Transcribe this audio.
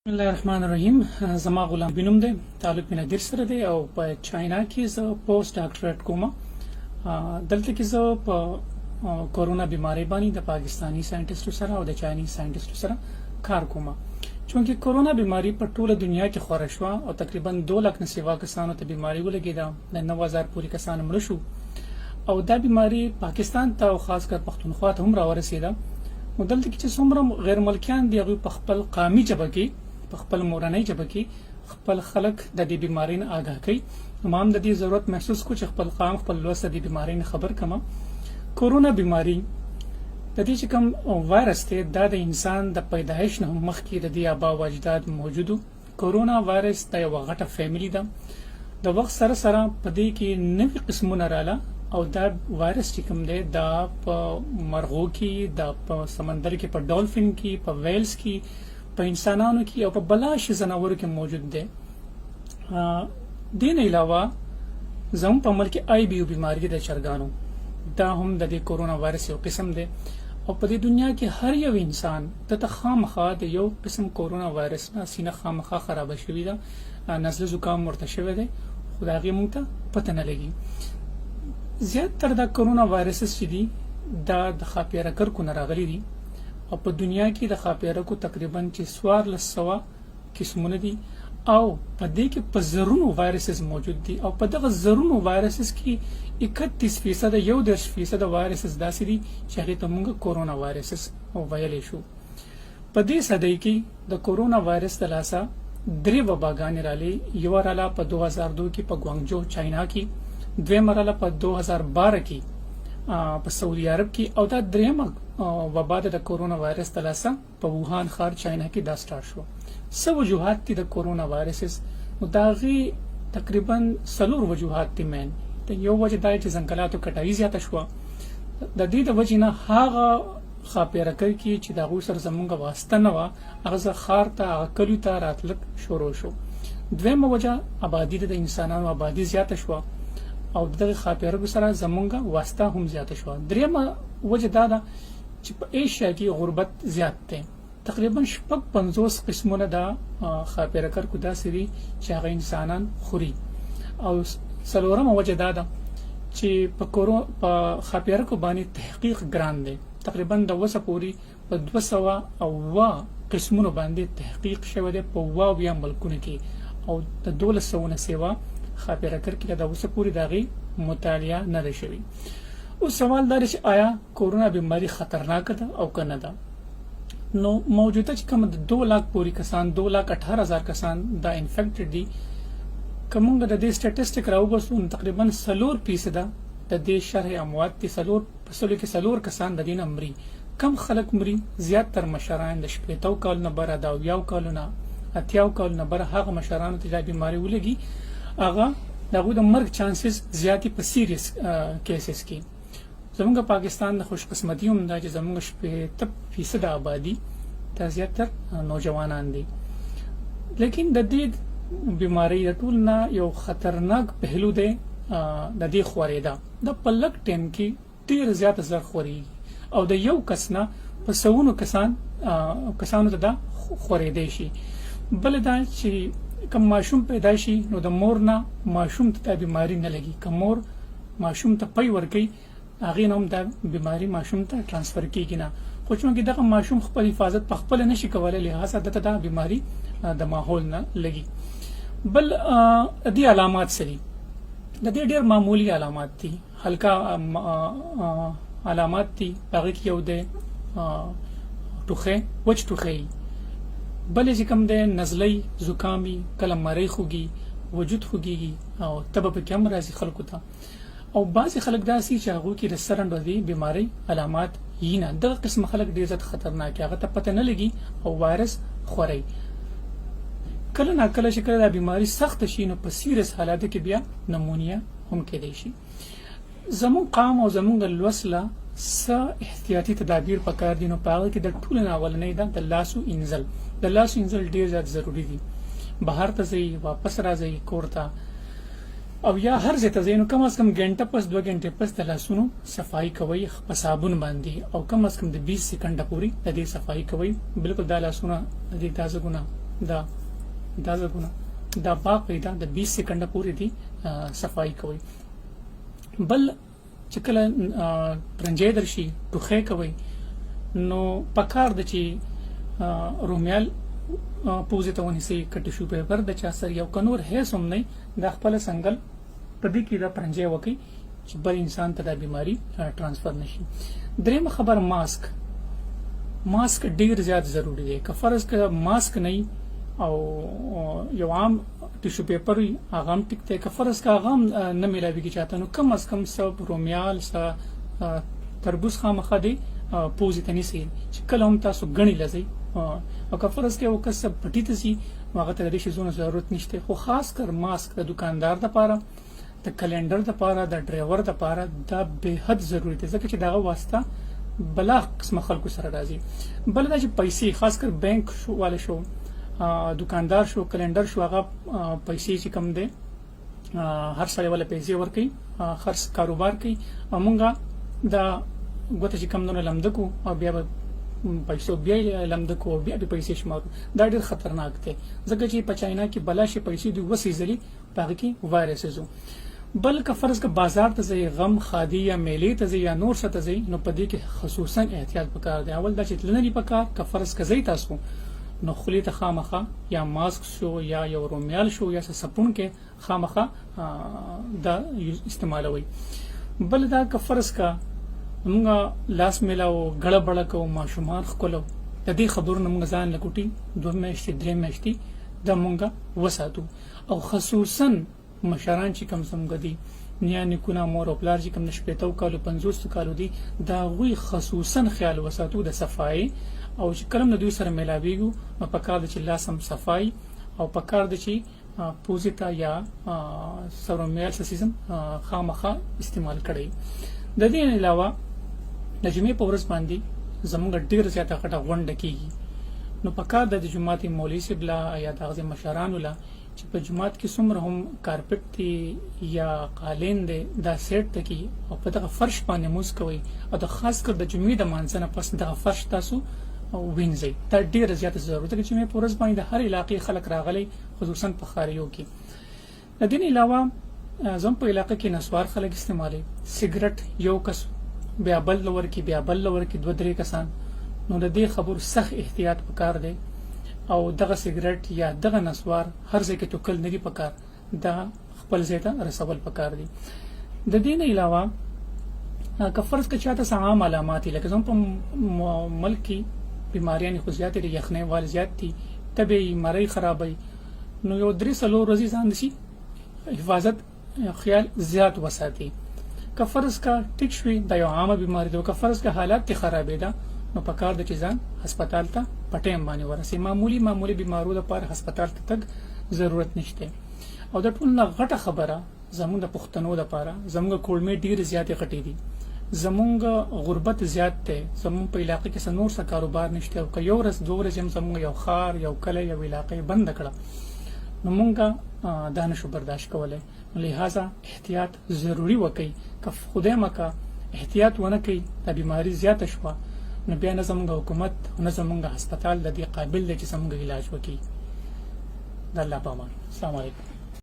بسم الله الرحمن الرحیم. زما غلام بنوم دی، تعلق مې نادر سره دی او په چاینا کې زه پوسټ ډاکټریټ کوم. دلته کې زه په کورونا بیماری باندې د پاکستانی ساينټیسټو سره او د چایني ساينټیسټو سره کار کوم. چونکه کورونا بیماری په ټوله دنیا کې خور شو او تقریبا 2 لک نه سیوا کسانو ته بیماری ولګیده، د 9000 پورې کسان مړ شو او دا بیماری پاکستان ته او خاص کر پښتونخوا ته هم راورسېده. نو دلته کې چې څومره غیر ملکیان دی هغه په خپل قومي ژبه کې په خپل مورنۍ ژبه کې خپل خلک د دې بیماری نه آگاه کوي. نو هم د دې ضرورت محسوس کو چې خپل قوم خپل لوست د دې بیماری نه خبر کما. کورونا بیماری د دې چې کوم وایرس دی دا د انسان د پیدایښت نه مخکې د دې آبا او اجداد موجودو. کورونا وایرس د یو غټه فیملی ده. د وخت سره سره په دې کې نوې قسمونه رااله او دا وایرس چې کوم دی دا په مرغو کې، دا په سمندر کې، په ډولفین کې، په ویلز کې، په انسانانو کې او په بلاش زناورو کې موجود دی. دین علاوه زموږ په ملک کې آی بی یو بیماری د چرګانو دا هم د دې کورونا وایرس یو قسم دی او په دې دنیا کې هر یو انسان د خامخا د یو قسم کورونا وایرس نه سینه خامخا خراب شوی ده، نزله زکام ورته شوی دی، خدای مونږ ته پته نه لګي. زیات تر د کورونا وایرس چې دي دا د خاپیرکر کو نه راغلي دي او په دنیا کې د خاپیرکو تقریبا 1400 قسمونه دي او په دې کې په زرونو وایرسز موجود دي او په دغه زرونو وایرسز کې 31% 10% وایرسز داسې دي چې هغه ته موږ کورونا وایرسز ویلې شو. په دې صدۍ کې د کورونا وایرس د لاسه 3 وباګانې رالي. یو رااله په 2002 کې په ګوانګجو چاینا کې، دویم رااله په 2012 کې په سعودي عرب کې او دا درېمه وبا د کورونا وایرس د لاسه په ووهان ښار چاینا کې دا سٹارټ شو. څه وجوهات دي د کورونا وایرسز؟ نو دا غي تقریبا 4 وجوهات دي. مین یو وجه دا چې ځنګلاتو کټاوي زیاته شو. د دې د وجې نه هغه خاپیرکر کې چې دا غو سر زمونږ واسطه نه و هغه خار ته کلیو ته راتلک شروع شو. دویمه وجه آبادی د انسانانو آبادی زیاته شو او دغه خاپیرکو سره زمونږ واسطه هم زیاته شو. دریمه وجه دا ده چې په ایشیا کې غربت زیات دی. تقریبا 50 قسمونه د خاپیرکر کو داسې دي چې هغه انسانان خوري. او څلورمه وجه دا ده چې په خاپیرکو باندې تحقیق ګران دی. تقریبا د وسه پوری په 200 قسمونو باندې تحقیق شوی دی په 20 ملکونو کې او د 1200 نه سیوا خاپیرکر کې د وسه پوری دغه مطالعه نه ده شوی. او سوال دا چې آیا کورونا بیماری خطرناک ده او کنه ده؟ نو موجوده چې کوم د 2 لک پوری کسان 2,18,000 کسان دا انفیکټډ دي. کومه د دې سټټیسټیک راوبسو تقریبا 4% د دې شرح اموات دي. 4 کسان د دین امري. کم خلک مري؟ زیات تر مشران د 18 کال نه بره دا 20 کال نه 80 کال نه بره هغه مشران ته د بیماری ولګي هغه دغه د مرګ چانسز زیاتی په سیریس کیسز کې. زموږ پاکستان د خوش قسمتي هم دا چې زموږ 70% آبادی ته زیاتره نوجوانان دي. لیکن د دې بیماری د ټول نه یو خطرناک پهلو دی د دې خورېدا. د پلک ټیم کې ډیر زیات زر خوري او د یو کس نه په سونو کسانو ته دا خورېدې شي. بل دا چې کوم ماشوم پیدا شي نو د مور نه ماشوم ته بیماری نه لګي. کوم مور ماشوم ته پي ورکي هغه نوم د بیماری ماشوم ته ترانسفر کیږي نه. خو چې دغه ماشوم خپل حفاظت په خپل نشي کولای لہذا د بیماری د ماحول نه لګي. بل دي علامات سری د دې ډېر معمولی علامات دي، هلکا علامات دي. هغه کې یو د ټوخه وچ ټوخه، بل چې کوم د نزلې زکامي، کله مری خوږي، وجود خوږي او تب په کم راځي خلکو ته. او بعض خلک داسي چې هغه کې د سرند دي بیماری علامات یې نه. دغه قسم خلک ډېر زیات خطرناک هغه ته پته نه لګي او وایرس خوري. کله نا کله چې کله د بیماری سخت شي نو په سیریس حالاتو کې بیا نمونیا هم کېدای شي. زموږ قام او زموږ لوسله احتیاطي تدابیر پکار دي. نو په هغه کې د ټول نه اولنې ده د لاسو انزل. د لاسو انزل ډېر زیات ضروری دي. بهر ته ځي واپس راځي کور ته او یا هر ځای ته ځي نو کم از کم غنټه پس 2 غنټې پس د لاسونو صفائی کوي په صابون باندې او کم از کم د 20 سکند پورې د دې صفائی کوي. بالکل د لاسونو د دې تازه ګونه دا ځګونه دا باقي دا د 20 سکند پورې دي صفائی کوي. بل چې کله پرنجې درشي ټوخې کوي نو پکار د چې رومیال پوزې ته ونیسي ک ټیشو پیپر د چا سره یو کنور هیڅ هم نه د خپل سنگل په دې کې دا پرنجې وکي چې بل انسان ته د بیماری ترانسفر نشي. دریم خبر ماسک ډیر زیات ضروری دی. که فرض که ماسک نه او یو عام ټیشو پیپر وي هغه هم ټیک دی. که فرض که هغه هم نه ملاویږي چاته نو کم از کم سب رومیال تربوز خامخا دی پوزې ته نیسي چې کله هم تاسو غني لځي او که فرض کې یو کس پټی ته سي هغه ته د شیزونو ضرورت نشته. خو خاص کر ماسک د دکاندار لپاره د کلندر لپاره د ډرایور لپاره دا به حد ضروری دی ځکه چې دغه واسطه بلا قسم خلکو سره راځي. بل دا چې پیسې خاص کر بانک شو والے شو دکاندار شو کلندر شو هغه پیسې چې کم دي هر سړی ولا پیسې ورکي خرڅ کاروبار کوي او مونږه دا غوته چې کم نه لمدکو او بیا پیسو بیا لمدکو بیا به پیسې شمارو. دا ډېر خطرناک دی ځکه چې په چاینا کې بلا شي پیسې د وسیزلي پاره کې وایرس زو. بل که فرض که بازار ته ځي غم خادي یا میلې ته ځي یا نور څه ته ځي نو په دې کې خصوصا احتیاط وکړ دی. اول دا چې تلنی پکار که فرض که ځي تاسو نو خلی ته خامخه یا ماسک شو یا یو رومیال شو یا سپون کې خامخه دا استعمالوي. بل دا که فرض که موږ لاس میلاو غړ بړ کو ماشومان خپلو د دې خبرونو موږ ځان لکوټي 2 میاشتې 3 میاشتې د موږ وساتو او خصوصا مشران چې کم څنګه دي نیا نیکونه مور او پلار چې کم نشپېتو کالو 50 کالو دي دا غوي خصوصا خیال وساتو د صفای او چې کلم د دوی سره ملاویږو نو پکار د چې لاسم صفای او پکار د چې پوزیتا یا سرومیال سیستم خامخا استعمال کړي. د دې علاوه د جمعې په ورځ باندې زموږ ډیر زیاته غټه غونډه کیږي نو پکار د جمعې مولوی سبلا یا د غزي مشران ولا چې په جمعات کې څومره هم کارپټ دی یا قالین دی دا سیټ تکي او په دغه فرش باندې موس کوي او د خاص کر د جمعې د مانځنه پس دغه فرش تاسو وینځي. دا ډیر زیاته ضرورت دی چې مې پورس باندې د هر علاقې خلک راغلي خصوصا په خاریو کې. د دې علاوه زم په علاقې کې نسوار خلک استعمالي سیګریټ یو کس بیا بل لور کې 2-3 کسان نو د دې خبر سخت احتیاط وکړ دی او دغه سیګریټ یا دغه نسوار هر ځای کې ټوکل نه دی پکار دا خپل ځای ته رسول پکار دی. د دې نه علاوه که فرض که چاته عام علامات لکه زم په ملک کې بیماریاں خو زیاتې دي یخنۍ وال زیات دي طبي مری خرابي نو یو 3 ورځې ځان دي حفاظت خیال زیات وساتي. که فرض کا ټیک شوي د یو عامه بیماری ده که فرض کا حالات ته خرابې ده نو پکار د چیزان هسپتال ته پټیم باندې ورسي. معمولی بیمارو لپاره هسپتال ته تګ ضرورت نشته. او د ټول نه غټه خبره زموږ د پښتنو لپاره زموږ کولمې ډیر زیاتې غټې دي زموږ غربت زیات ده زموږ په علاقې کې نور څه کاروبار نشته او که یو ورځ 2 ورځې زموږ یو خار یو کله یو علاقې بند کړه نو مونږه دانشو برداشت کوله. لہذا احتیاط ضروری وکي که خدای مکه احتیاط ونه کوي د بیماری زیاته شوه نو بیا نه زموږ حکومت نه زموږ هسپتال د دې قابل دی چې زموږ علاج وکړي. د الله په امان. السلام علیکم.